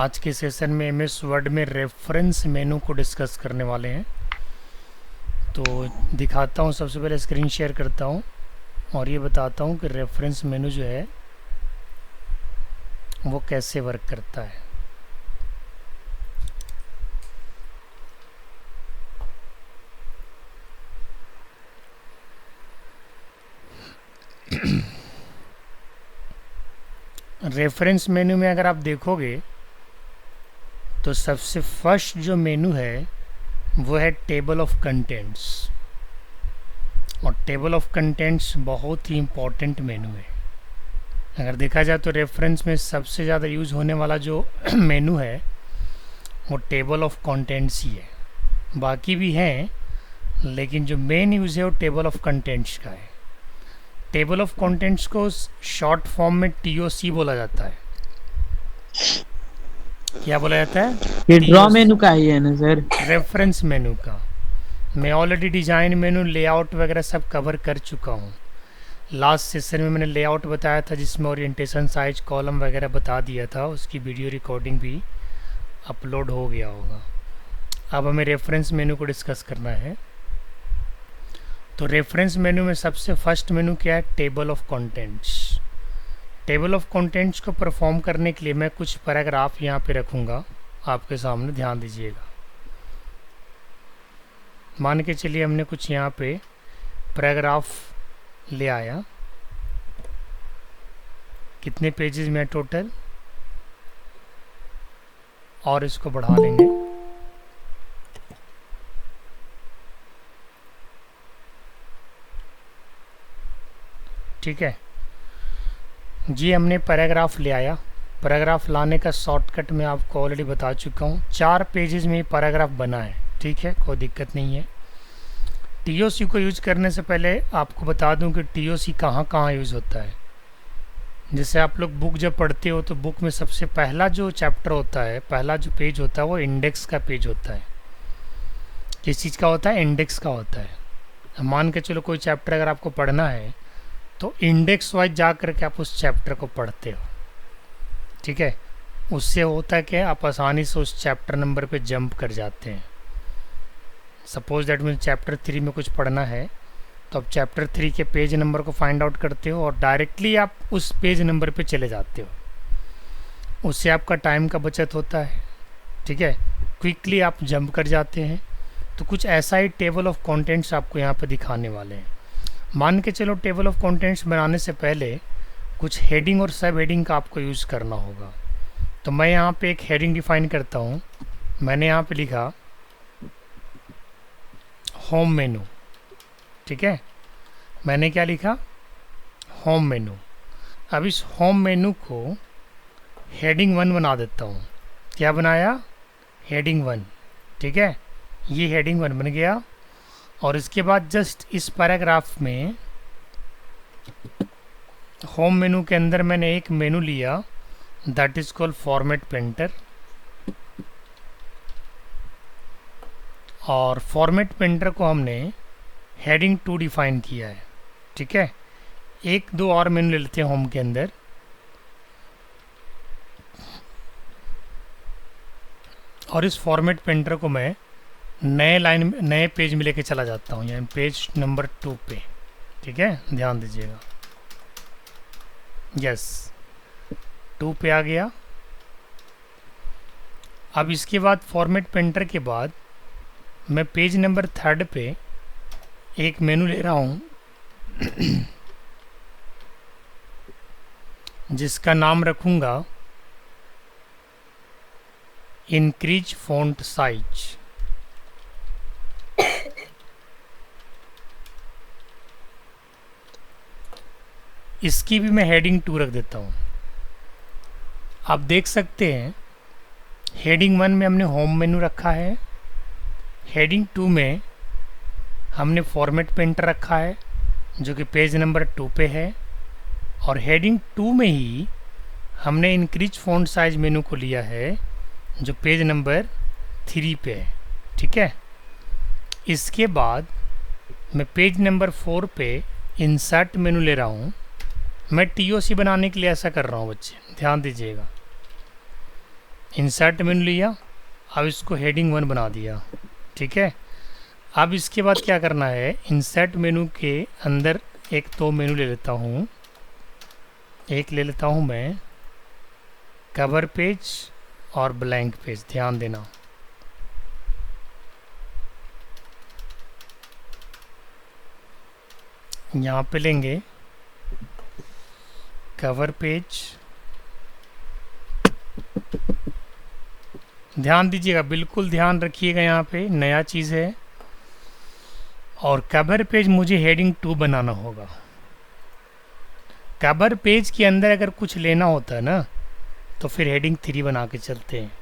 आज के सेशन में एमएस वर्ड में रेफरेंस मेनू को डिस्कस करने वाले हैं। तो दिखाता हूँ, सबसे पहले स्क्रीन शेयर करता हूँ और ये बताता हूँ कि रेफरेंस मेनू जो है वो कैसे वर्क करता है। रेफरेंस मेनू में अगर आप देखोगे तो सबसे फर्स्ट जो मेनू है वो है टेबल ऑफ कंटेंट्स, और टेबल ऑफ कंटेंट्स बहुत ही इम्पॉर्टेंट मेनू है। अगर देखा जाए तो रेफरेंस में सबसे ज़्यादा यूज़ होने वाला जो मेनू है वो टेबल ऑफ कंटेंट्स ही है। बाकी भी हैं, लेकिन जो मेन यूज़ है वो टेबल ऑफ कंटेंट्स का है। टेबल ऑफ कंटेंट्स को शॉर्ट फॉर्म में टीओसी बोला जाता है। क्या बोला जाता है? ये ड्रॉ मेनू का ही है ना सर? रेफरेंस मेनू का। मैं ऑलरेडी डिज़ाइन मेनू, लेआउट वगैरह सब कवर कर चुका हूँ। लास्ट सेशन में मैंने लेआउट बताया था जिसमें ओरिएंटेशन, साइज, कॉलम वगैरह बता दिया था। उसकी वीडियो रिकॉर्डिंग भी अपलोड हो गया होगा। अब हमें रेफरेंस मेनू को डिस्कस करना है। तो रेफरेंस मेनू में सबसे फर्स्ट मेनू क्या है? Table of contents. Table of contents को परफॉर्म करने के लिए मैं कुछ पैराग्राफ यहाँ पे रखूँगा आपके सामने, ध्यान दीजिएगा। मान के चलिए हमने कुछ यहाँ पे पैराग्राफ ले आया। कितने पेजेस में टोटल, और इसको बढ़ा लेंगे। ठीक है जी, हमने पैराग्राफ ले आया। पैराग्राफ लाने का शॉर्टकट मैं आपको ऑलरेडी बता चुका हूँ। 4 पेजेस में पैराग्राफ बना है, ठीक है, कोई दिक्कत नहीं है। टीओसी को यूज़ करने से पहले आपको बता दूं कि टीओसी कहाँ कहाँ यूज़ होता है। जैसे आप लोग बुक जब पढ़ते हो तो बुक में सबसे पहला जो चैप्टर होता है, पहला जो पेज होता है वो इंडेक्स का पेज होता है। किस चीज़ का होता है? इंडेक्स का होता है। मान के चलो कोई चैप्टर अगर आपको पढ़ना है तो इंडेक्स वाइज जा कर के आप उस चैप्टर को पढ़ते हो, ठीक है। उससे होता है कि आप आसानी से उस चैप्टर नंबर पे जंप कर जाते हैं। सपोज दैट मुझे चैप्टर 3 में कुछ पढ़ना है तो आप चैप्टर 3 के पेज नंबर को फाइंड आउट करते हो और डायरेक्टली आप उस पेज नंबर पे चले जाते हो। उससे आपका टाइम का बचत होता है, ठीक है, क्विकली आप जंप कर जाते हैं। तो कुछ ऐसा ही टेबल ऑफ कंटेंट्स आपको यहाँ पे दिखाने वाले हैं। मान के चलो टेबल ऑफ कंटेंट्स बनाने से पहले कुछ हेडिंग और सब हेडिंग का आपको यूज़ करना होगा। तो मैं यहाँ पे एक हेडिंग डिफाइन करता हूँ। मैंने यहाँ पे लिखा होम मेनू, ठीक है। मैंने क्या लिखा? होम मेनू। अब इस होम मेनू को हेडिंग 1 बना देता हूँ। क्या बनाया? हेडिंग 1, ठीक है। ये हेडिंग 1 बन गया। और इसके बाद जस्ट इस पैराग्राफ में होम मेनू के अंदर मैंने एक मेनू लिया, that is called format painter. और फॉर्मेट पेंटर को हमने हेडिंग 2 डिफाइन किया है, ठीक है। 1-2 और मेनू ले लेते हैं होम के अंदर। और इस फॉर्मेट पेंटर को मैं नए पेज में लेके चला जाता हूँ, यानी पेज नंबर 2 पे, ठीक है। ध्यान दीजिएगा, यस, 2 पे आ गया। अब इसके बाद फॉर्मेट पेंटर के बाद मैं पेज नंबर 3 पे एक मेनू ले रहा हूँ जिसका नाम रखूँगा इंक्रीज फॉन्ट साइज। इसकी भी मैं हेडिंग 2 रख देता हूँ। आप देख सकते हैं हेडिंग 1 में हमने होम मेनू रखा है, हेडिंग 2 में हमने फॉर्मेट पेंटर रखा है जो कि पेज नंबर 2 पे है, और हेडिंग 2 में ही हमने इंक्रीज फॉन्ट साइज मेनू को लिया है जो पेज नंबर 3 पे है, ठीक है। इसके बाद मैं पेज नंबर 4 पे इंसर्ट मेनू ले रहा हूँ। मैं टीओसी बनाने के लिए ऐसा कर रहा हूँ बच्चे, ध्यान दीजिएगा। इंसर्ट मेनू लिया, अब इसको हेडिंग 1 बना दिया। ठीक है, अब इसके बाद क्या करना है, इंसर्ट मेनू के अंदर एक तो मेनू ले लेता हूँ, एक ले लेता हूँ मैं कवर पेज और ब्लैंक पेज। ध्यान देना, यहाँ पे लेंगे कवर पेज, ध्यान दीजिएगा, बिल्कुल ध्यान रखिएगा, यहाँ पे नया चीज़ है। और कवर पेज मुझे हेडिंग 2 बनाना होगा। कवर पेज के अंदर अगर कुछ लेना होता है ना, तो फिर हेडिंग 3 बना के चलते हैं।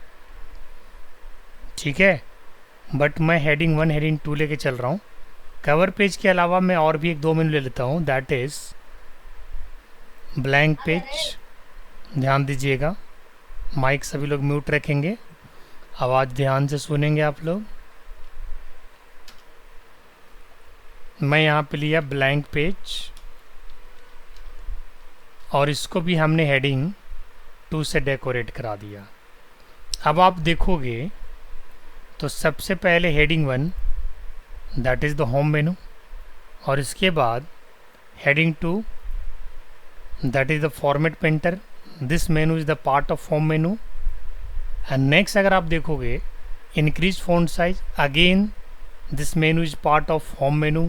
ठीक है, बट मैं हेडिंग 1 हेडिंग 2 लेके चल रहा हूँ। कवर पेज के अलावा मैं और भी एक दो मेनू ले लेता हूँ, दैट इज़ ब्लैंक पेज। ध्यान दीजिएगा, माइक सभी लोग म्यूट रखेंगे, आवाज़ ध्यान से सुनेंगे आप लोग। मैं यहाँ पे लिया ब्लैंक पेज और इसको भी हमने हेडिंग 2 से डेकोरेट करा दिया। अब आप देखोगे तो सबसे पहले heading 1 that is the home मेनू, और इसके बाद heading 2 that is the format painter. This menu is the part of home menu. And next अगर आप देखोगे increase font size, again this menu is part of home menu.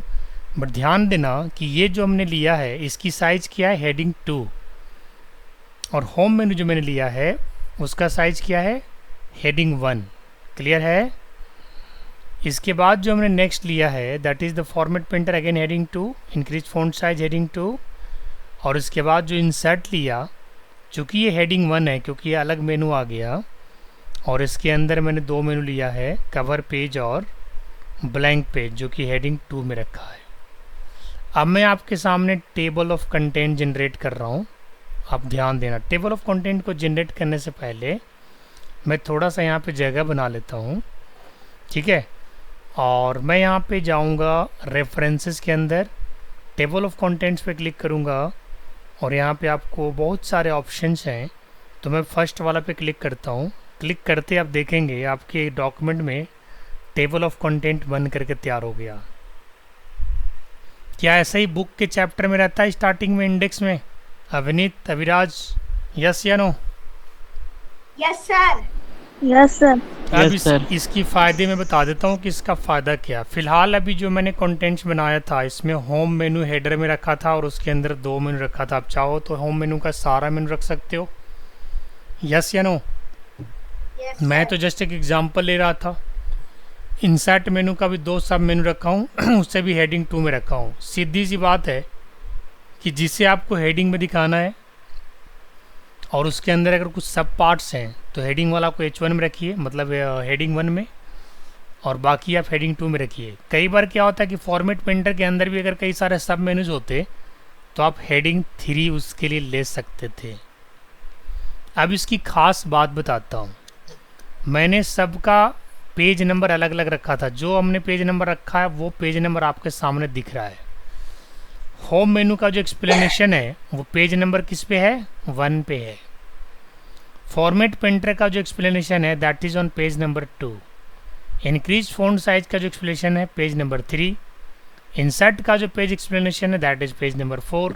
But ध्यान देना कि ये जो हमने लिया है इसकी साइज क्या है, हेडिंग 2, और होम मेनू जो मैंने लिया है उसका साइज क्या है, हेडिंग 1। क्लियर है? इसके बाद जो हमने नेक्स्ट लिया है that is the format painter, again heading 2, increase font size heading 2। और इसके बाद जो इंसर्ट लिया, चूँकि ये हेडिंग 1 है क्योंकि ये अलग मेनू आ गया, और इसके अंदर मैंने दो मेनू लिया है, कवर पेज और ब्लैंक पेज, जो कि हेडिंग 2 में रखा है। अब मैं आपके सामने टेबल ऑफ कंटेंट जनरेट कर रहा हूँ। आप ध्यान देना, टेबल ऑफ कंटेंट को जनरेट करने से पहले मैं थोड़ा सा यहाँ पे जगह बना लेता हूँ। ठीक है, और मैं यहाँ पे जाऊँगा रेफरेंसेस के अंदर, टेबल ऑफ कंटेंट्स पे क्लिक करूँगा, और यहाँ पे आपको बहुत सारे ऑप्शंस हैं। तो मैं फर्स्ट वाला पे क्लिक करता हूँ। क्लिक करते आप देखेंगे आपके डॉक्यूमेंट में टेबल ऑफ कंटेंट बन करके तैयार हो गया। क्या ऐसा ही बुक के चैप्टर में रहता है स्टार्टिंग में इंडेक्स में? अविनीत, अविराज, यस या no? Yes sir. Yes sir. अब Yes, sir. इसकी फ़ायदे मैं बता देता हूँ कि इसका फ़ायदा क्या। फ़िलहाल अभी जो मैंने कंटेंट्स बनाया था इसमें होम मेनू हेडर में रखा था और उसके अंदर दो मेनू रखा था। आप चाहो तो होम मेनू का सारा मेनू रख सकते हो, यस या नो? यस मैं तो जस्ट एक एग्जांपल ले रहा था। इंसर्ट मेनू का भी दो सब मेनू रखा हूँ उससे भी हेडिंग 2 में रखा हूँ। सीधी सी बात है कि जिसे आपको हेडिंग में दिखाना है और उसके अंदर अगर कुछ सब पार्ट्स हैं तो हेडिंग वाला को H1 में रखिए, मतलब हेडिंग 1 में, और बाकी आप हेडिंग 2 में रखिए। कई बार क्या होता है कि फॉर्मेट पेंटर के अंदर भी अगर कई सारे सब मेनूज होते तो आप हेडिंग 3 उसके लिए ले सकते थे। अब इसकी खास बात बताता हूँ। मैंने सबका पेज नंबर अलग अलग रखा था। जो हमने पेज नंबर रखा है वो पेज नंबर आपके सामने दिख रहा है। होम मेनू का जो एक्सप्लेनेशन है वो पेज नंबर किस पे है, 1 पे है। फॉर्मेट पेंटर का जो एक्सप्लेनेशन है that is on page number 2। Increase font size का जो एक्सप्लेनेशन है पेज नंबर 3। इंसर्ट का जो पेज एक्सप्लेनेशन है दैट इज़ पेज नंबर 4।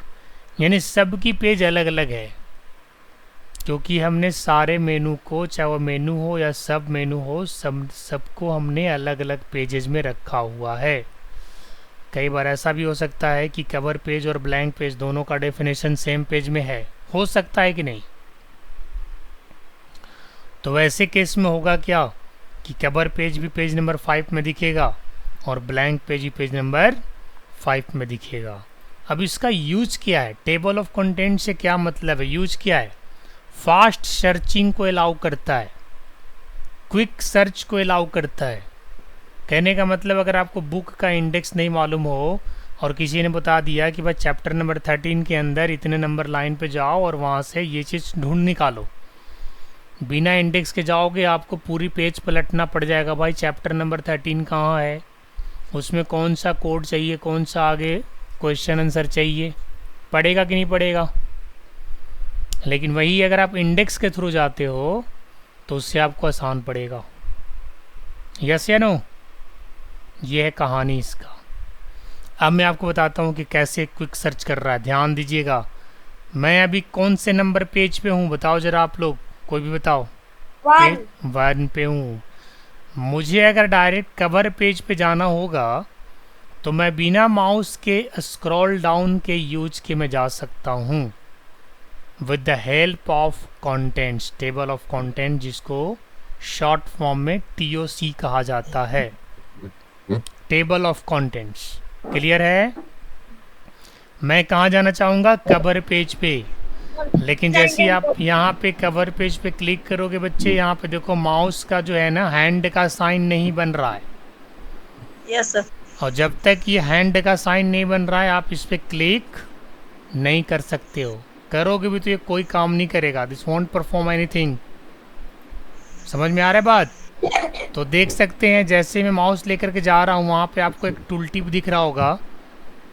यानी सबकी पेज अलग अलग है, क्योंकि हमने सारे मेनू को, चाहे वो मेनू हो या सब मेनू हो, सबको हमने अलग अलग पेजेस में रखा हुआ है। कई बार ऐसा भी हो सकता है कि कवर पेज और ब्लैंक पेज दोनों का डेफिनेशन सेम पेज में है, हो सकता है कि नहीं? तो वैसे केस में होगा क्या कि कवर पेज भी पेज नंबर 5 में दिखेगा और ब्लैंक पेज भी पेज नंबर 5 में दिखेगा। अब इसका यूज क्या है, टेबल ऑफ कंटेंट से क्या मतलब है, यूज क्या है? फास्ट सर्चिंग को अलाउ करता है, क्विक सर्च को अलाउ करता है। कहने का मतलब अगर आपको बुक का इंडेक्स नहीं मालूम हो और किसी ने बता दिया कि भाई चैप्टर नंबर 13 के अंदर इतने नंबर लाइन पे जाओ और वहाँ से ये चीज़ ढूंढ निकालो, बिना इंडेक्स के जाओगे आपको पूरी पेज पलटना पड़ जाएगा। भाई चैप्टर नंबर 13 कहाँ है, उसमें कौन सा कोड चाहिए, कौन सा आगे क्वेश्चन आंसर चाहिए, पड़ेगा कि नहीं पड़ेगा? लेकिन वही अगर आप इंडेक्स के थ्रू जाते हो तो उससे आपको आसान पड़ेगा। यस या नो? ये है कहानी इसका। अब मैं आपको बताता हूँ कि कैसे क्विक सर्च कर रहा है। ध्यान दीजिएगा, मैं अभी कौन से नंबर पेज पे हूँ बताओ ज़रा आप लोग, कोई भी बताओ। 1. पेज 1 पे हूँ। मुझे अगर डायरेक्ट कवर पेज पे जाना होगा तो मैं बिना माउस के स्क्रॉल डाउन के यूज के मैं जा सकता हूँ with the help of contents, table of content, जिसको शॉर्ट फॉर्म में TOC कहा जाता है, टेबल ऑफ कंटेंट्स। क्लियर है? मैं कहाँ जाना चाहूँगा? कवर पेज पे। लेकिन जैसे ही आप यहाँ पे कवर पेज पे क्लिक करोगे बच्चे, यहाँ पे देखो माउस का जो है ना हैंड का साइन नहीं बन रहा है। Yes sir. और जब तक ये हैंड का साइन नहीं बन रहा है आप इस पर क्लिक नहीं कर सकते हो। करोगे भी तो ये कोई काम नहीं करेगा, दिस वॉन्ट परफॉर्म एनीथिंग। समझ में आ रहा है बात? तो देख सकते हैं जैसे मैं माउस लेकर के जा रहा हूँ वहाँ पे आपको एक टूल टिप दिख रहा होगा,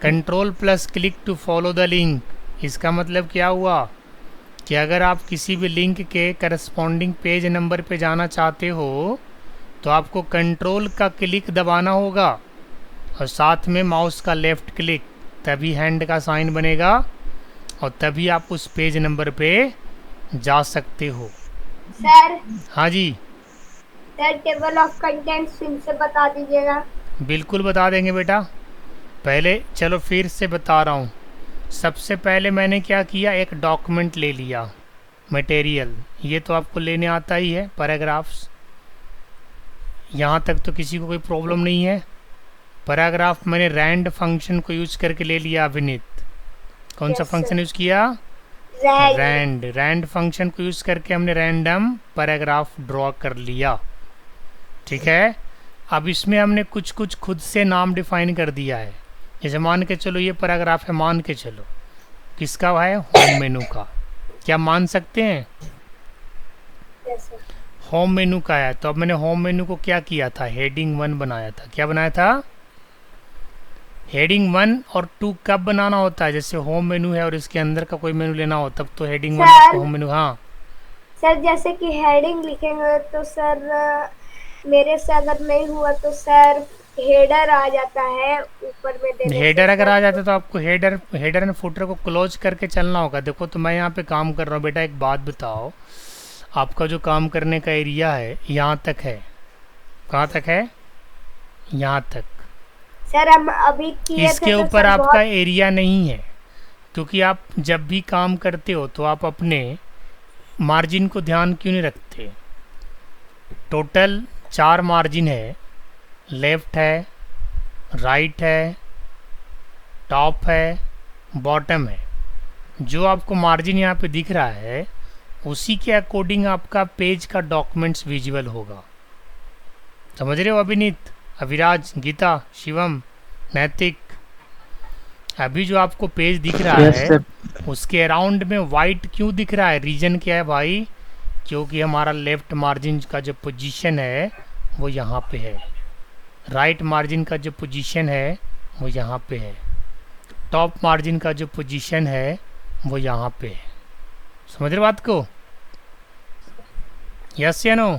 control+ click to follow the link. इसका मतलब क्या हुआ कि अगर आप किसी भी लिंक के करस्पॉन्डिंग पेज नंबर पे जाना चाहते हो तो आपको कंट्रोल का क्लिक दबाना होगा और साथ में माउस का लेफ़्ट क्लिक, तभी हैंड का साइन बनेगा और तभी आप उस पेज नंबर पे जा सकते हो। सर, हाँ जी, सर टेबल ऑफ कंटेंट्स फिर से बता दीजिएगा। बिल्कुल बता देंगे बेटा। पहले चलो फिर से बता रहा हूँ। सबसे पहले मैंने क्या किया, एक डॉक्यूमेंट ले लिया, मटेरियल, ये तो आपको लेने आता ही है, पैराग्राफ्स। यहाँ तक तो किसी को कोई प्रॉब्लम नहीं है। पैराग्राफ मैंने रैंड फंक्शन को यूज करके ले लिया। अभिनीत, कौन सा Yes, फंक्शन यूज किया? रैंड फंक्शन को यूज करके हमने रैंडम पैराग्राफ ड्रॉ कर लिया। ठीक है, अब इसमें हमने कुछ कुछ खुद से नाम डिफाइन कर दिया है। जैसे मान के चलो ये पैराग्राफ है, मान के चलो किसका है? होम मेनू का। क्या मान सकते हैं? Yes, sir. होम मेनू का है। तो अब मैंने होम मेनू को क्या किया था? हेडिंग 1 बनाया था। क्या बनाया था? हेडिंग 1 और 2 कब बनाना होता है? जैसे होम मेनू है और इसके अंदर का कोई मेनू लेना हो तब तो हेडिंग 1 सर। होम मेनू। हाँ सर जैसे कि हेडिंग लिखेंगे तो सर मेरे से अगर नहीं हुआ तो सर हेडर आ जाता है ऊपर में देने से। हेडर अगर आ जाता तो आपको हेडर एंड फुटर को क्लोज करके चलना होगा। देखो तो मैं यहाँ पे काम कर रहा हूँ बेटा, एक बात बताओ, आपका जो काम करने का एरिया है यहाँ तक है। कहाँ तक है? यहाँ तक। सर हम अभी किए इसके थे तो ऊपर सर आपका एरिया नहीं है, क्योंकि आप जब भी काम करते हो तो आप अपने मार्जिन को ध्यान क्यों नहीं रखते? टोटल 4 मार्जिन है, लेफ्ट है, राइट है, टॉप है, बॉटम है। जो आपको मार्जिन यहाँ पे दिख रहा है उसी के अकॉर्डिंग आपका पेज का डॉक्यूमेंट्स विजुअल होगा। समझ रहे हो अभिनीत, अविराज, गीता, शिवम, नैतिक? अभी जो आपको पेज दिख रहा Yes, है sir. उसके अराउंड में वाइट क्यों दिख रहा है? रीजन क्या है भाई? क्योंकि हमारा लेफ्ट मार्जिन का जो पोजीशन है वो यहाँ पे है, राइट मार्जिन का जो पोजीशन है वो यहाँ पे है, टॉप मार्जिन का जो पोजीशन है वो यहाँ पे है। समझ रहे बात को? यस या नो?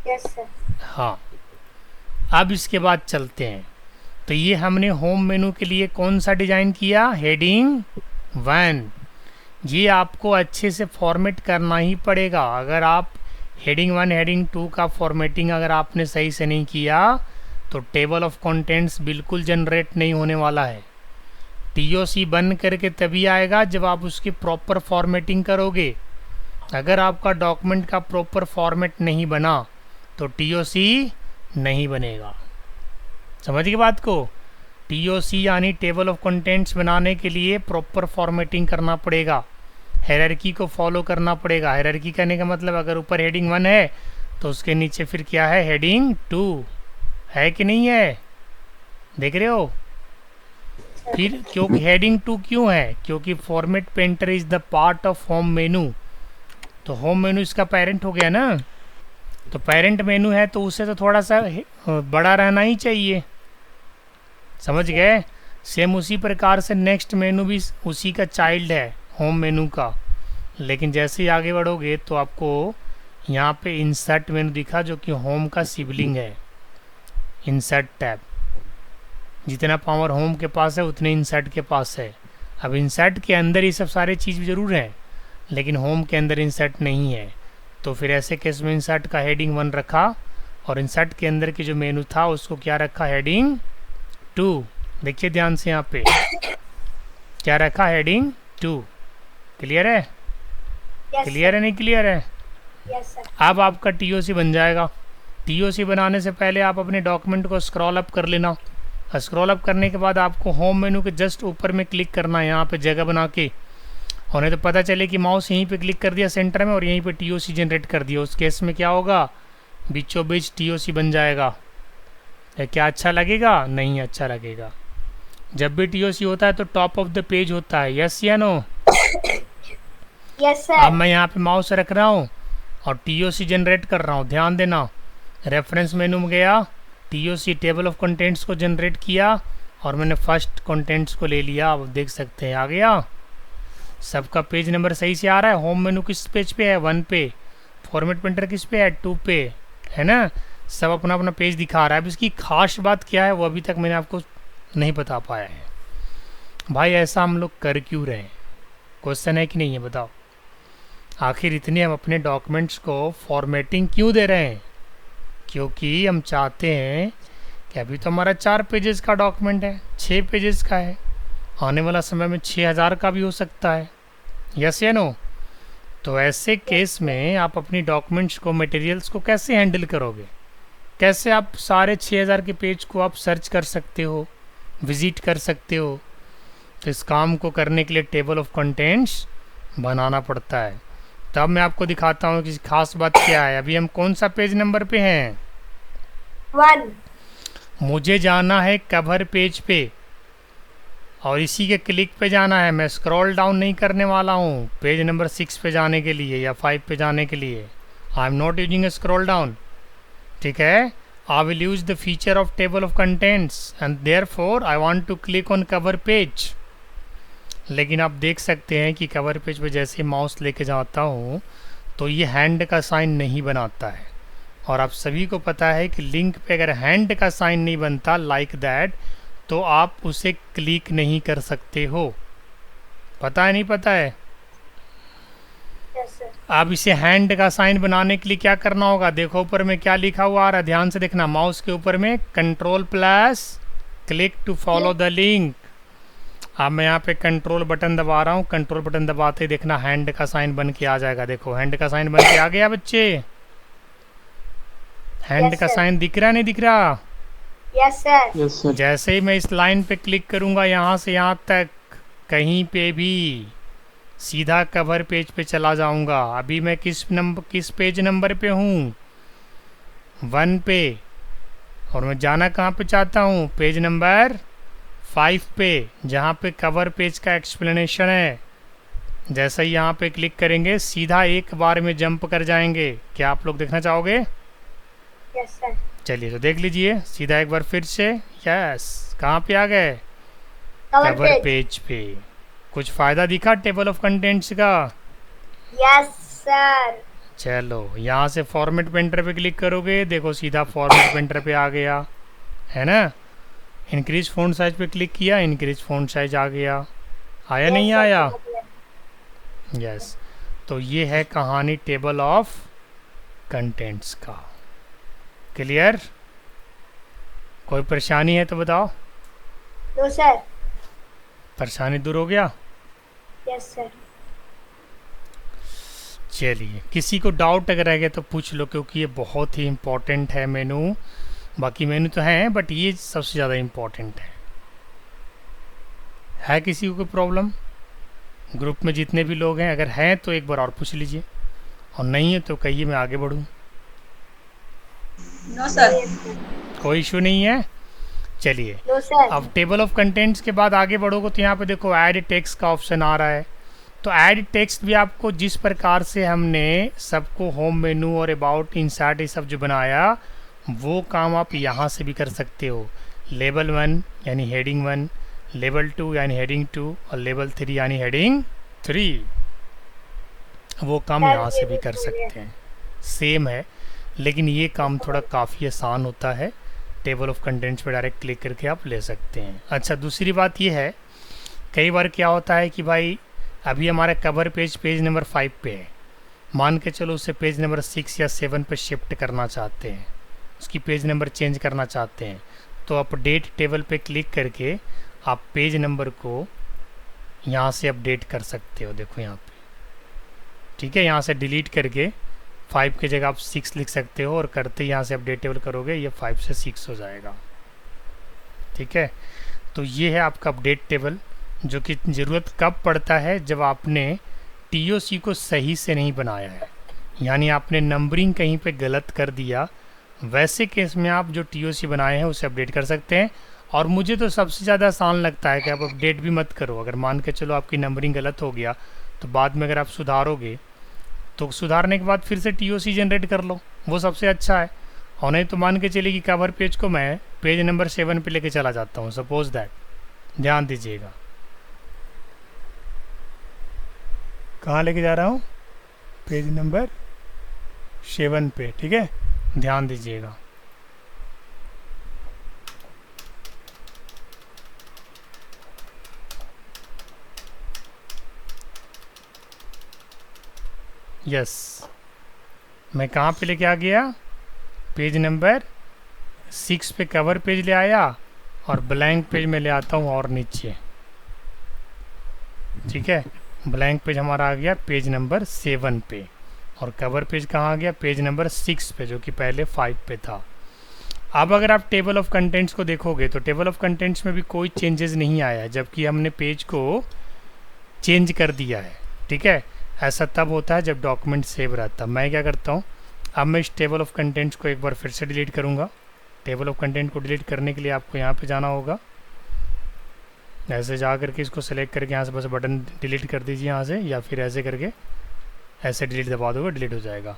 Yes sir. हाँ, अब इसके बाद चलते हैं। तो ये हमने होम मेनू के लिए कौन सा डिज़ाइन किया? हेडिंग 1। ये आपको अच्छे से फॉर्मेट करना ही पड़ेगा। अगर आप हेडिंग 1 हेडिंग 2 का फॉर्मेटिंग अगर आपने सही से नहीं किया तो टेबल ऑफ कंटेंट्स बिल्कुल जनरेट नहीं होने वाला है। TOC बन करके तभी आएगा जब आप उसकी प्रॉपर फॉर्मेटिंग करोगे। अगर आपका डॉक्यूमेंट का प्रॉपर फॉर्मेट नहीं बना तो TOC नहीं बनेगा। समझ गए बात को? TOC यानी टेबल ऑफ कंटेंट्स बनाने के लिए प्रॉपर फॉर्मेटिंग करना पड़ेगा, हायरार्की को फॉलो करना पड़ेगा। हायरार्की करने का मतलब अगर ऊपर हेडिंग 1 है तो उसके नीचे फिर क्या है? हेडिंग 2 है कि नहीं है? देख रहे हो? फिर क्योंकि हेडिंग 2 क्यों है? क्योंकि format painter is the part of home मेनू। तो होम मेनू इसका पेरेंट हो गया ना, तो पेरेंट मेनू है तो उसे तो थोड़ा सा बड़ा रहना ही चाहिए। समझ गए? सेम उसी प्रकार से नेक्स्ट मेनू भी उसी का चाइल्ड है होम मेनू का। लेकिन जैसे ही आगे बढ़ोगे तो आपको यहाँ पे इंसर्ट मेनू दिखा जो कि होम का सिबलिंग है, इंसर्ट टैब। जितना पावर होम के पास है उतने इंसर्ट के पास है। अब इंसर्ट के अंदर ये सब सारे चीज़ ज़रूर हैं, लेकिन होम के अंदर इंसर्ट नहीं है। तो फिर ऐसे केस में इंसर्ट का हेडिंग 1 रखा और इंसर्ट के अंदर की जो मेनू था उसको क्या रखा, हेडिंग 2। देखिए ध्यान से यहाँ पे क्या रखा, हेडिंग 2। क्लियर है? यस क्लियर है नहीं क्लियर है? Yes sir. अब आपका टीओसी बन जाएगा। टीओसी बनाने से पहले आप अपने डॉक्यूमेंट को स्क्रॉल अप कर लेना। स्क्रॉल अप करने के बाद आपको होम मेनू के जस्ट ऊपर में क्लिक करना है, यहाँ पे जगह बना के। और नहीं तो पता चले कि माउस यहीं पे क्लिक कर दिया सेंटर में और यहीं पे टीओसी जनरेट कर दिया, उस केस में क्या होगा, बीचों बीच टीओसी बन जाएगा। क्या अच्छा लगेगा? नहीं अच्छा लगेगा। जब भी टीओसी होता है तो टॉप ऑफ द पेज होता है, यस या नो? यस अब सर। मैं यहाँ पे माउस रख रहा हूँ और टीओसी जनरेट कर रहा हूँ, ध्यान देना। रेफरेंस मेनू में गया, टीओसी टेबल ऑफ कंटेंट्स को जनरेट किया और मैंने फर्स्ट कंटेंट्स को ले लिया। अब देख सकते हैं आ गया, सबका पेज नंबर सही से आ रहा है। होम मेनू किस पेज पे है, 1 पे। फॉर्मेट प्रिंटर किस पे है, 2 पे, है ना? सब अपना अपना पेज दिखा रहा है। अब इसकी खास बात क्या है वो अभी तक मैंने आपको नहीं बता पाया है। भाई ऐसा हम लोग कर क्यों रहे हैं? क्वेश्चन है कि नहीं है, बताओ। आखिर इतने हम अपने डॉक्यूमेंट्स को फॉर्मेटिंग क्यों दे रहे हैं? क्योंकि हम चाहते हैं कि अभी तो हमारा 4 पेजेस का डॉक्यूमेंट है, 6 पेजेस का है, आने वाला समय में 6000 का भी हो सकता है, यस या नो? तो ऐसे केस में आप अपनी डॉक्यूमेंट्स को, मटेरियल्स को कैसे हैंडल करोगे? कैसे आप सारे 6000 के पेज को आप सर्च कर सकते हो, विजिट कर सकते हो? तो इस काम को करने के लिए टेबल ऑफ कंटेंट्स बनाना पड़ता है। तब मैं आपको दिखाता हूँ कि खास बात क्या है। अभी हम कौन सा पेज नंबर पे हैं? 1। मुझे जाना है कवर पेज पे और इसी के क्लिक पे जाना है। मैं स्क्रॉल डाउन नहीं करने वाला हूँ पेज नंबर 6 पे जाने के लिए या 5 पे जाने के लिए। I am not using a scroll down, ठीक है? I will use the feature of table of contents and therefore I want to click on cover page. लेकिन आप देख सकते हैं कि कवर पेज पे जैसे माउस लेके जाता हूँ तो ये हैंड का साइन नहीं बनाता है। और आप सभी को पता है कि लिंक पे अगर हैंड का साइन नहीं बनता लाइक दैट तो आप उसे क्लिक नहीं कर सकते हो। पता है नहीं पता है? Yes sir. अब इसे हैंड का साइन बनाने के लिए क्या करना होगा? देखो ऊपर में क्या लिखा हुआ आ रहा है, ध्यान से देखना। माउस के ऊपर में control plus click to follow the link. अब मैं यहाँ पे कंट्रोल बटन दबा रहा हूँ। कंट्रोल बटन दबाते ही देखना हैंड का साइन बन के आ जाएगा। देखो हैंड का साइन बन के आ गया बच्चे। हैंड Yes, का sir. साइन दिख रहा नहीं दिख रहा? Yes sir. Yes sir. जैसे ही मैं इस लाइन पे क्लिक करूँगा यहाँ से यहाँ तक कहीं पे भी सीधा कवर पेज पे चला जाऊँगा। अभी मैं किस पेज नंबर पे हूँ? 1 पे। और मैं जाना कहाँ पे चाहता हूँ? पेज नंबर 5 पे, जहाँ पे कवर पेज का एक्सप्लेनेशन है। जैसे ही यहाँ पे क्लिक करेंगे सीधा एक बार में जंप कर जाएंगे। क्या आप लोग देखना चाहोगे? Yes sir. चलिए तो देख लीजिए सीधा एक बार फिर से। यस, कहाँ पे आ गए? Cover cover page. पेज पे। कुछ फ़ायदा दिखा टेबल ऑफ कंटेंट्स का? Yes sir. चलो यहाँ से फॉर्मेट पेंटर पे क्लिक करोगे, देखो सीधा फॉर्मेट पेंटर पे आ गया, है ना? इंक्रीज फ़ॉन्ट साइज पे क्लिक किया, इंक्रीज फ़ॉन्ट साइज आ गया। आया Yes, नहीं sir, आया? समझ गया। यस। तो ये है कहानी टेबल ऑफ कंटेंट्स का। क्लियर? कोई परेशानी है तो बताओ। No sir. परेशानी दूर हो गया? Yes sir. चलिए, किसी को डाउट अगर रह गया तो पूछ लो, क्योंकि ये बहुत ही इम्पोर्टेंट है मेनू। बाकी मेनू तो हैं बट ये सबसे ज़्यादा इम्पोर्टेंट है किसी को कोई प्रॉब्लम? ग्रुप में जितने भी लोग हैं अगर हैं तो एक बार और पूछ लीजिए, और नहीं है तो कहिए मैं आगे बढ़ूँ। No sir. कोई इशू नहीं है। चलिए नो सर। अब टेबल ऑफ कंटेंट्स के बाद आगे बढ़ोगे तो यहाँ पे देखो ऐड टेक्स्ट का ऑप्शन आ रहा है। तो ऐड टेक्स्ट भी आपको जिस प्रकार से हमने सबको होम मेनू और अबाउट इंसर्ट ये सब जो बनाया वो काम आप यहाँ से भी कर सकते हो। लेवल 1 यानी हेडिंग 1, लेवल 2 यानी हेडिंग 2 और लेवल 3 यानी हेडिंग 3, वो काम सर, यहाँ से ये भी भी कर समझे। सकते हैं। सेम है, लेकिन ये काम थोड़ा काफ़ी आसान होता है। टेबल ऑफ कंटेंट्स पे डायरेक्ट क्लिक करके आप ले सकते हैं। अच्छा, दूसरी बात ये है, कई बार क्या होता है कि भाई अभी हमारा कवर पेज पेज नंबर 5 पे है, मान के चलो उसे पेज नंबर 6 या 7 पे शिफ्ट करना चाहते हैं, उसकी पेज नंबर चेंज करना चाहते हैं, तो अपडेट टेबल पे क्लिक करके आप पेज नंबर को यहाँ से अपडेट कर सकते हो। देखो यहाँ पे, ठीक है, यहाँ से डिलीट करके 5 की जगह आप 6 लिख सकते हो, और करते यहाँ से अपडेट टेबल करोगे ये 5 से 6 हो जाएगा। ठीक है, तो ये है आपका अपडेट टेबल, जो कि ज़रूरत कब पड़ता है, जब आपने टीओसी को सही से नहीं बनाया है, यानी आपने नंबरिंग कहीं पे गलत कर दिया, वैसे केस में आप जो टीओसी बनाए हैं उसे अपडेट कर सकते हैं। और मुझे तो सबसे ज़्यादा आसान लगता है कि आप अपडेट भी मत करो। अगर मान के चलो आपकी नंबरिंग गलत हो गया, तो बाद में अगर आप सुधारोगे तो सुधारने के बाद फिर से टीओसी जनरेट कर लो, वो सबसे अच्छा है। और नहीं तो मान के चलिए कि कवर पेज को मैं पेज नंबर 7 पे लेके चला जाता हूँ, सपोज दैट, ध्यान दीजिएगा कहाँ लेके जा रहा हूँ, पेज नंबर 7 पे, ठीक है, ध्यान दीजिएगा। यस, मैं कहाँ पे लेके आ गया, पेज नंबर 6 पे कवर पेज ले आया, और ब्लैंक पेज में ले आता हूँ और नीचे, ठीक है, ब्लैंक पेज हमारा आ गया पेज नंबर 7 पे, और कवर पेज कहाँ आ गया, पेज नंबर 6 पे, जो कि पहले 5 पे था। अब अगर आप टेबल ऑफ कंटेंट्स को देखोगे तो टेबल ऑफ कंटेंट्स में भी कोई चेंजेस नहीं आया है, जबकि हमने पेज को चेंज कर दिया है। ठीक है, ऐसा तब होता है जब डॉक्यूमेंट सेव रहता है। मैं क्या करता हूँ, अब मैं इस टेबल ऑफ कंटेंट्स को एक बार फिर से डिलीट करूँगा। टेबल ऑफ कंटेंट को डिलीट करने के लिए आपको यहाँ पे जाना होगा, ऐसे जा करके इसको सेलेक्ट करके यहाँ से बस बटन डिलीट कर दीजिए यहाँ से, या फिर ऐसे करके ऐसे डिलीट दबा दोगे, डिलीट हो जाएगा।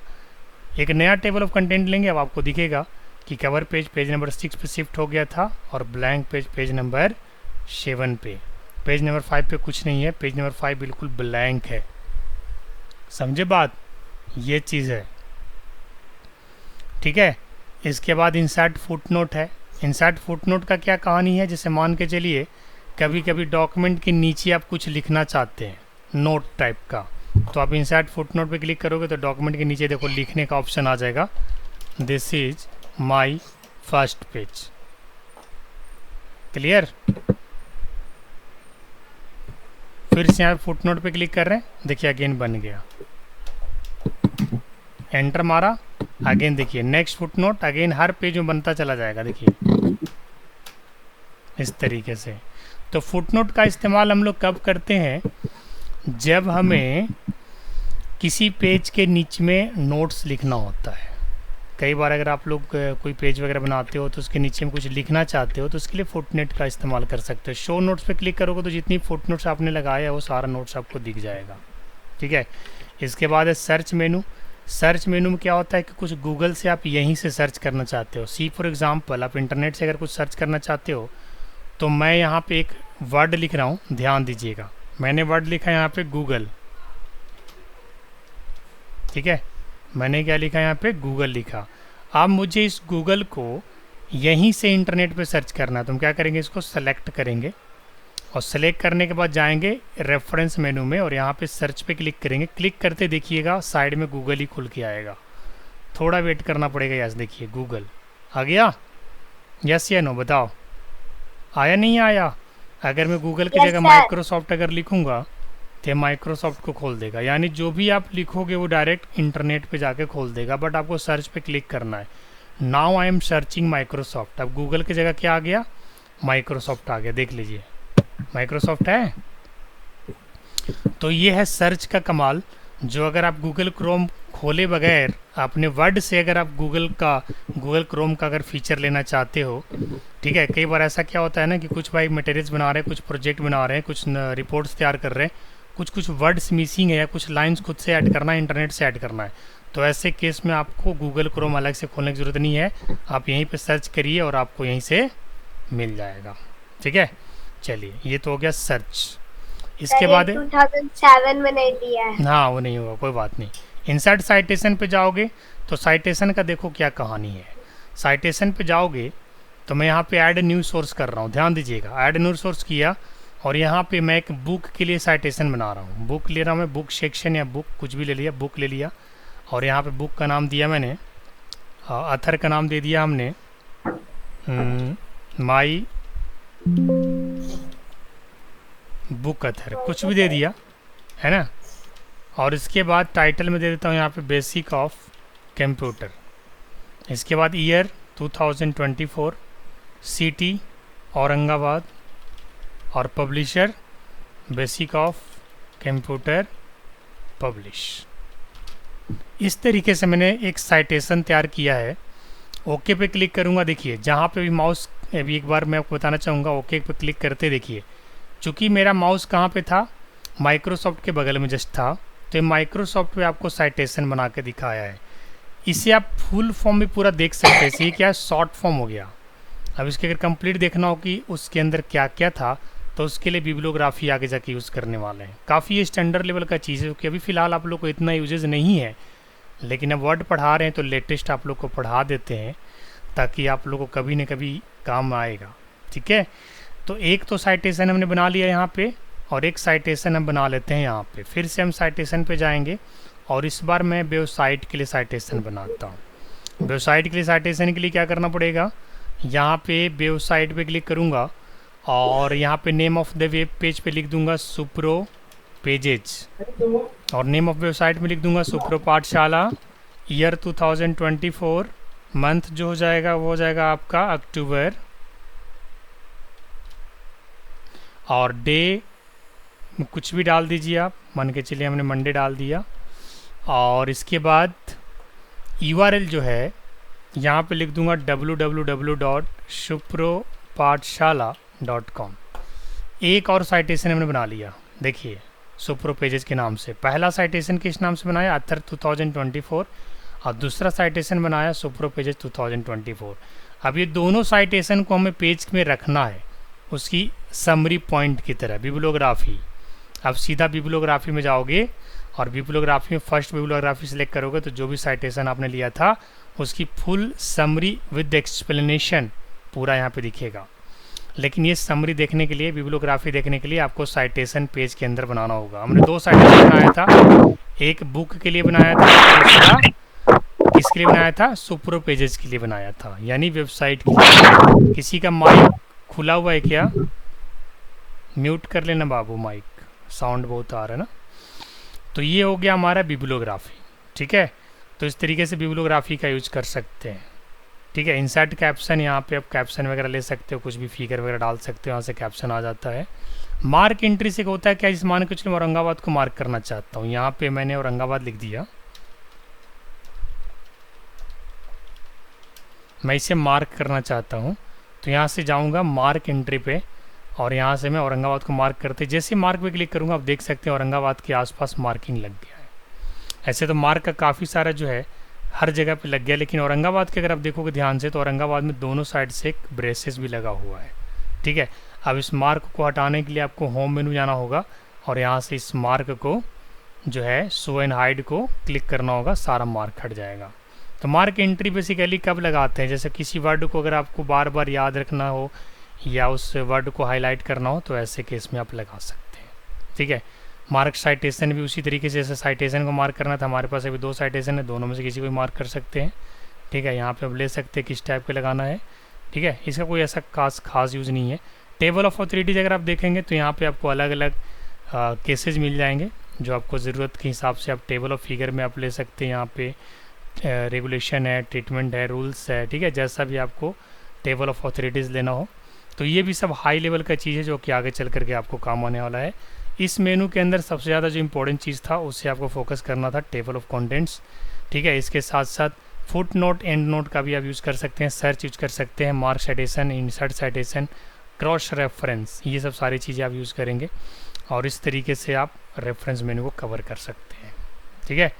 एक नया टेबल ऑफ कंटेंट लेंगे, अब आपको दिखेगा कि कवर पेज पेज नंबर 6 पे शिफ्ट हो गया था, और ब्लैंक पेज पेज नंबर 7 पे। पेज नंबर 5 पे कुछ नहीं है, पेज नंबर 5 बिल्कुल ब्लैंक है। समझे बात, ये चीज़ है। ठीक है, इसके बाद इंसर्ट फुटनोट है। इंसर्ट फुटनोट का क्या कहानी है, जैसे मान के चलिए कभी कभी डॉक्यूमेंट के नीचे आप कुछ लिखना चाहते हैं, नोट टाइप का, तो आप इंसर्ट फुटनोट पे क्लिक करोगे तो डॉक्यूमेंट के नीचे देखो लिखने का ऑप्शन आ जाएगा, this is my first page. Clear, फिर से यहाँ फुटनोट पे क्लिक कर रहे हैं, देखिए अगेन बन गया, एंटर मारा, अगेन देखिए नेक्स्ट फुटनोट, अगेन हर पेज में बनता चला जाएगा, देखिए इस तरीके से। तो फुटनोट का इस्तेमाल हम लोग कब करते हैं, जब हमें किसी पेज के नीचे में नोट्स लिखना होता है। कई बार अगर आप लोग कोई पेज वगैरह बनाते हो तो उसके नीचे में कुछ लिखना चाहते हो, तो उसके लिए फुटनोट का इस्तेमाल कर सकते हो। शो नोट्स पे क्लिक करोगे तो जितनी फुटनोट्स आपने लगाया है वो सारा नोट्स आपको दिख जाएगा। ठीक है, इसके बाद है सर्च मेनू। सर्च मेनू में क्या होता है कि कुछ गूगल से आप यहीं से सर्च करना चाहते हो। सी फॉर एग्जांपल, आप इंटरनेट से अगर कुछ सर्च करना चाहते हो, तो मैं यहाँ पे एक वर्ड लिख रहा हूँ, ध्यान दीजिएगा, मैंने वर्ड लिखा है यहाँ पे गूगल। ठीक है, मैंने क्या लिखा यहाँ पे, गूगल लिखा। अब मुझे इस गूगल को यहीं से इंटरनेट पे सर्च करना है, तो हम क्या करेंगे, इसको सेलेक्ट करेंगे, और सेलेक्ट करने के बाद जाएंगे रेफरेंस मेनू में, और यहाँ पे सर्च पे क्लिक करेंगे। क्लिक करते देखिएगा साइड में गूगल ही खुल के आएगा, थोड़ा वेट करना पड़ेगा। यस, देखिए गूगल आ गया, यस या नो बताओ, आया नहीं आया। अगर मैं गूगल की जगह माइक्रोसॉफ्ट अगर लिखूंगा तो माइक्रोसॉफ्ट को खोल देगा, यानी जो भी आप लिखोगे वो डायरेक्ट इंटरनेट पे जाके खोल देगा, बट आपको सर्च पे क्लिक करना है। Now I am searching Microsoft, अब गूगल की जगह क्या आ गया, माइक्रोसॉफ्ट आ गया, देख लीजिए माइक्रोसॉफ्ट है। तो ये है सर्च का कमाल, जो अगर आप गूगल क्रोम खोले बगैर अपने वर्ड से अगर आप गूगल क्रोम का अगर फीचर लेना चाहते हो। ठीक है, कई बार ऐसा क्या होता है ना कि कुछ भाई मटेरियल्स बना रहे हैं, कुछ प्रोजेक्ट बना रहे हैं, कुछ रिपोर्ट्स तैयार कर रहे हैं, कुछ वर्ड्स मिसिंग है, या कुछ लाइंस खुद से ऐड करना है, इंटरनेट से ऐड करना है, तो ऐसे केस में आपको गूगल क्रोम अलग से खोलने की ज़रूरत नहीं है, आप यहीं पे सर्च करिए और आपको यहीं से मिल जाएगा। ठीक है, चलिए ये तो हो गया सर्च। इसके बाद 2007 में नहीं दिया है। हाँ, वो नहीं होगा, कोई बात नहीं। इंसर्ट साइटेशन पे जाओगे तो साइटेशन का देखो क्या कहानी है। साइटेशन पे जाओगे तो मैं यहाँ पे ऐड न्यू सोर्स कर रहा हूँ, ध्यान दीजिएगा। ऐड न्यू सोर्स किया और यहाँ पे मैं एक बुक के लिए साइटेशन बना रहा हूँ। बुक ले रहा हूँ मैं, बुक सेक्शन या बुक कुछ भी ले लिया, बुक ले लिया और यहाँ पे बुक का नाम दिया मैंने, अथर का नाम दे दिया हमने माई बुक अथर, कुछ भी दे दिया है ना। और इसके बाद टाइटल में दे देता हूँ यहाँ पे बेसिक ऑफ कंप्यूटर। इसके बाद ईयर 2024, सिटी औरंगाबाद और publisher basic of computer publish. इस तरीके से मैंने एक साइटेशन तैयार किया है। ओके पे क्लिक करूँगा, देखिए जहाँ पे भी माउस, अभी एक बार मैं आपको बताना चाहूँगा, ओके पे क्लिक करते देखिए चूँकि मेरा माउस कहाँ पे था, माइक्रोसॉफ्ट के बगल में जस्ट था, तो माइक्रोसॉफ्ट पे आपको साइटेशन बना के दिखाया है। इसे आप फुल फॉर्म में पूरा देख सकते हैं। इसे क्या शॉर्ट फॉर्म हो गया। अब इसके अगर कंप्लीट देखना हो कि उसके अंदर क्या क्या था तो उसके लिए बिब्लियोग्राफी आगे जाके यूज़ करने वाले हैं। काफ़ी ये स्टैंडर्ड लेवल का चीज़ है क्योंकि अभी फ़िलहाल आप लोग को इतना यूजेज नहीं है, लेकिन अब वर्ड पढ़ा रहे हैं तो लेटेस्ट आप लोग को पढ़ा देते हैं ताकि आप लोग को कभी न कभी काम आएगा। ठीक है, तो एक तो साइटेशन हमने बना लिया यहाँ पे और एक साइटेशन हम बना लेते हैं यहाँ पे। फिर से हम साइटेशन पे जाएंगे और इस बार मैं वेबसाइट के लिए साइटेशन बनाता हूँ। वेबसाइट के लिए साइटेशन के लिए क्या करना पड़ेगा, यहाँ पे वेबसाइट पे क्लिक करूँगा और यहाँ पे name of the web page पे लिख दूंगा सुप्रो पेजेज और नेम ऑफ वेबसाइट में लिख दूंगा सुप्रो पाठशाला। ईयर 2024, मंथ जो हो जाएगा वो हो जाएगा आपका अक्टूबर और डे कुछ भी डाल दीजिए आप, मान के चलिए हमने मंडे डाल दिया। और इसके बाद URL जो है यहाँ पे लिख दूंगा www.supropathshala.com। एक और साइटेशन हमने बना लिया, देखिए सुप्रो पेजेस के नाम से। पहला साइटेशन किस नाम से बनाया, अथर 2024 और दूसरा साइटेशन बनाया सुप्रो पेजेस 2024। अब ये दोनों साइटेशन को हमें पेज में रखना है उसकी समरी पॉइंट की तरह, बिब्लियोग्राफी। अब सीधा बिब्लियोग्राफी में जाओगे और बिब्लियोग्राफी में फर्स्ट बिब्लियोग्राफी सेलेक्ट करोगे तो जो भी साइटेशन आपने लिया था उसकी फुल समरी विद एक्सप्लेनेशन पूरा यहाँ पे दिखेगा। लेकिन ये समरी देखने के लिए, बिब्लियोग्राफी देखने के लिए आपको साइटेशन पेज के अंदर बनाना होगा। हमने दो साइटेशन बनाया था, एक बुक के लिए बनाया था, दूसरा किसके लिए बनाया था, सुप्रो पेजेस के लिए बनाया था, यानी वेबसाइट के लिए। किसी का माइक खुला हुआ है क्या, म्यूट कर लेना बाबू, माइक साउंड बहुत आ रहा है ना। तो ये हो गया हमारा बिब्लियोग्राफी। ठीक है, तो इस तरीके से बिब्लियोग्राफी का यूज कर सकते हैं। ठीक है, इंसर्ट कैप्शन, यहाँ पे आप कैप्शन वगैरह ले सकते हो, कुछ भी फिगर वगैरह डाल सकते हो, यहाँ से कैप्शन आ जाता है। मार्क एंट्री से होता है क्या, इस मान के चलो मैं औरंगाबाद को मार्क करना चाहता हूँ, यहाँ पे मैंने औरंगाबाद लिख दिया, मैं इसे मार्क करना चाहता हूँ तो यहाँ से जाऊँगा मार्क एंट्री पे और यहाँ से मैं औरंगाबाद को मार्क करते, जैसे मार्क पे क्लिक करूँगा आप देख सकते हैं औरंगाबाद के आसपास मार्किंग लग गया है। ऐसे तो मार्क का काफ़ी सारा जो है हर जगह पे लग गया, लेकिन औरंगाबाद के अगर आप देखोगे ध्यान से तो औरंगाबाद में दोनों साइड से एक ब्रेसेस भी लगा हुआ है। ठीक है, अब इस मार्क को हटाने के लिए आपको होम मेनू जाना होगा और यहाँ से इस मार्क को जो है शो एंड हाइड को क्लिक करना होगा, सारा मार्क हट जाएगा। तो मार्क एंट्री बेसिकली कब लगाते हैं, जैसे किसी वर्ड को अगर आपको बार बार याद रखना हो या उस वर्ड को हाईलाइट करना हो तो ऐसे केस में आप लगा सकते हैं। ठीक है, मार्क साइटेशन भी उसी तरीके से, जैसे साइटेशन को मार्क करना था, हमारे पास अभी दो साइटेशन है, दोनों में से किसी को भी मार्क कर सकते हैं। ठीक है, यहाँ पे अब ले सकते हैं किस टाइप का लगाना है। ठीक है, इसका कोई ऐसा खास यूज़ नहीं है। टेबल ऑफ ऑथोरिटीज़ अगर आप देखेंगे तो यहाँ पे आपको अलग अलग केसेज मिल जाएंगे जो आपको ज़रूरत के हिसाब से आप टेबल ऑफ फिगर में आप ले सकते हैं। यहाँ पे रेगुलेशन है, ट्रीटमेंट है, रूल्स है। ठीक है, जैसा भी आपको टेबल ऑफ ऑथोरिटीज़ लेना हो, तो ये भी सब हाई लेवल का चीज़ है जो कि आगे चल करके आपको काम आने वाला है। इस मेनू के अंदर सबसे ज़्यादा जो इंपॉर्टेंट चीज़ था उससे आपको फोकस करना था, टेबल ऑफ कंटेंट्स। ठीक है, इसके साथ साथ फुट नोट, एंड नोट का भी आप यूज़ कर सकते हैं, सर्च यूज कर सकते हैं, mark citation, insert citation, cross reference, ये सब सारी चीज़ें आप यूज़ करेंगे और इस तरीके से आप रेफरेंस मेनू को कवर कर सकते हैं। ठीक है,